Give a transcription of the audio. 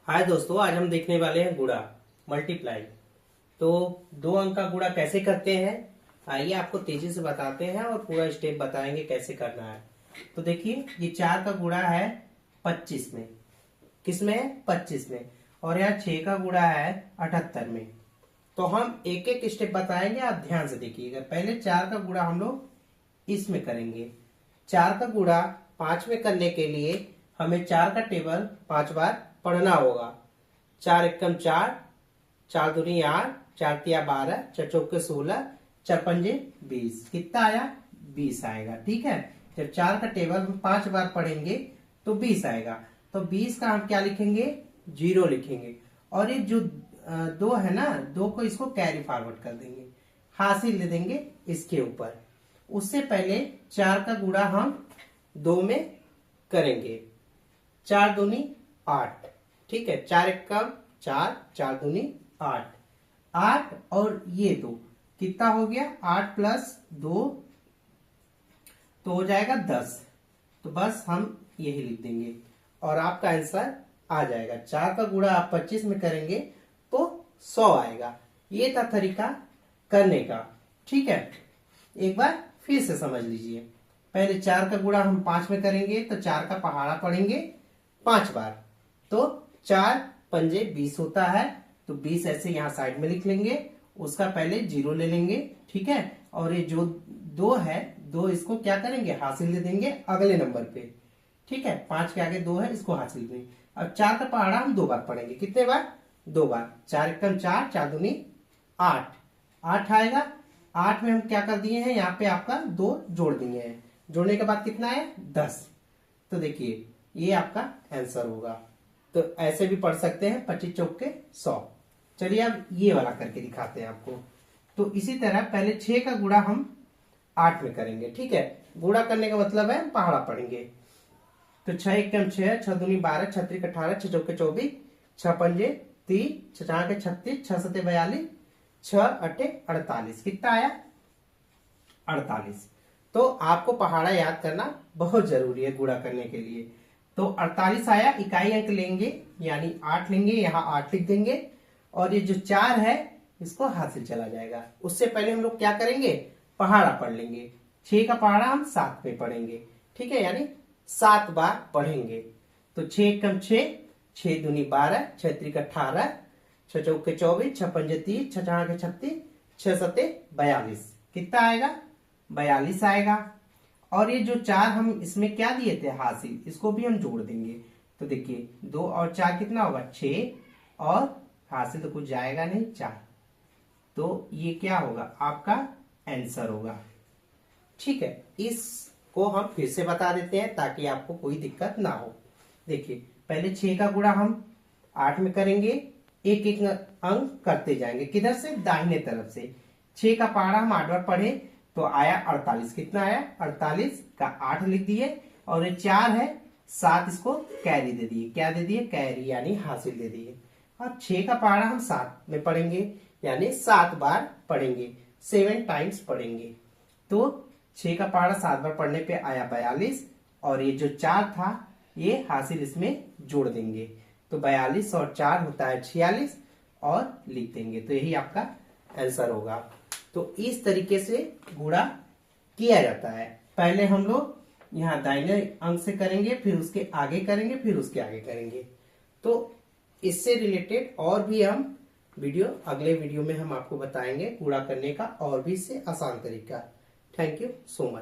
हाय दोस्तों, आज हम देखने वाले हैं गुणा मल्टीप्लाई। तो 2 अंक का गुणा कैसे करते हैं, आइए आपको तेजी से बताते हैं और पूरा स्टेप बताएंगे कैसे करना है। तो देखिए, ये 4 का गुणा है 25 में, किसमें 25 में, और यहाँ 6 का गुणा है 78 में। तो हम एक एक स्टेप बताएंगे, आप ध्यान से देखिएगा। पहले 4 का गुणा हम लोग इसमें करेंगे। 4 का गुणा 5 में करने के लिए हमें 4 का टेबल 5 बार पढ़ना होगा। 4 एकम 4, 4 दूनी 8, 4 तिया 12, 4 चौके 16, 4 पंजे 20। कितना आया? 20 आएगा। ठीक है, जब 4 का टेबल हम 5 बार पढ़ेंगे तो 20 आएगा। तो 20 का हम क्या लिखेंगे? 0 लिखेंगे। और ये जो 2 है ना, 2 को इसको कैरी फॉरवर्ड कर देंगे, हासिल दे देंगे इसके ऊपर। उससे पहले 4 का गुणा हम 2 में करेंगे। 4 दूनी 8, ठीक है, 4 एकम 4, 4 दूनी 8, 8 और ये 2 कितना हो गया? 8 प्लस 2 तो हो जाएगा 10। तो बस हम यही लिख देंगे और आपका आंसर आ जाएगा। 4 का गुणा आप 25 में करेंगे तो 100 आएगा। ये था तरीका करने का। ठीक है, एक बार फिर से समझ लीजिए। पहले 4 का गुणा हम 5 में करेंगे तो 4 का पहाड़ा पढ़ेंगे 5 बार। तो 4 पंजे 20 होता है, तो 20 ऐसे यहां साइड में लिख लेंगे। उसका पहले 0 ले लेंगे, ठीक है। और ये जो 2 है, 2 इसको क्या करेंगे? हासिल दे देंगे अगले नंबर पे। ठीक है, 5 के आगे 2 है, इसको हासिल देंगे। अब 4 का पहाड़ा हम 2 बार पढ़ेंगे। कितने बार? 2 बार। 4 एकम 4, 4 दूनी 8, 8 आएगा। 8 में हम क्या कर दिए हैं? यहाँ पे आपका 2 जोड़ दिए हैं। जोड़ने के बाद कितना है? 10। तो देखिए, ये आपका आंसर होगा। तो ऐसे भी पढ़ सकते हैं, 25 चौके 100। चलिए अब ये वाला करके दिखाते हैं आपको। तो इसी तरह पहले 6 का गुणा हम 8 में करेंगे। ठीक है, गुणा करने का मतलब है पहाड़ा पढ़ेंगे। तो 6 एकम 6, 6 दूनी 12, 6 त्रिक 18, 6 चौके 24, 6 पंजे 30, 6 चार के 36, 6 सते 42, 6 अट्ठे 48। कितना आया? 48। तो आपको पहाड़ा याद करना बहुत जरूरी है गुणा करने के लिए। तो 48 आया, इकाई अंक लेंगे यानी 8 लेंगे, यहाँ 8 लिख देंगे। और ये जो 4 है इसको हासिल चला जाएगा। उससे पहले हम लोग क्या करेंगे? पहाड़ा पढ़ लेंगे। 6 का पहाड़ा हम 7 में पढ़ेंगे। ठीक है, यानी 7 बार पढ़ेंगे। तो 6 एकम 6, 6 दूनी 12, 6 त्रिक 18, 6 चौके 24, 6 पंजे 30, 6 चार के 36, 6 सते 42। कितना आएगा? 42 आएगा। और ये जो 4 हम इसमें क्या दिए थे हासिल, इसको भी हम जोड़ देंगे। तो देखिए, 2 और 4 कितना होगा? 6, और हासिल तो कुछ जाएगा नहीं, 4। तो ये क्या होगा? आपका आंसर होगा। ठीक है, इसको हम फिर से बता देते हैं ताकि आपको कोई दिक्कत ना हो। देखिए, पहले 6 का गुणा हम 8 में करेंगे। एक एक अंक करते जाएंगे। किधर से? दाहिने तरफ से। 6 का पहाड़ा हम 8 बार पढ़े तो आया 48। कितना आया? 48 का 8 लिख दिए। और ये 4 है, 7 इसको कैरी दे दिए। क्या दे दिए? कैरी, यानी हासिल दे दिए। अब 6 का पहाड़ा हम 7 में पढ़ेंगे, यानी 7 बार पढ़ेंगे, 7 टाइम्स पढ़ेंगे। तो 6 का पहाड़ा 7 बार पढ़ने पे आया 42। और ये जो 4 था ये हासिल इसमें जोड़ देंगे। तो 42 और 4 होता है 46 और लिख देंगे। तो यही आपका आंसर होगा। तो इस तरीके से गुणा किया जाता है। पहले हम लोग यहाँ दाहिने अंक से करेंगे, फिर उसके आगे करेंगे, फिर उसके आगे करेंगे। तो इससे रिलेटेड और भी हम अगले वीडियो में हम आपको बताएंगे गुणा करने का और भी इससे आसान तरीका। Thank you so much.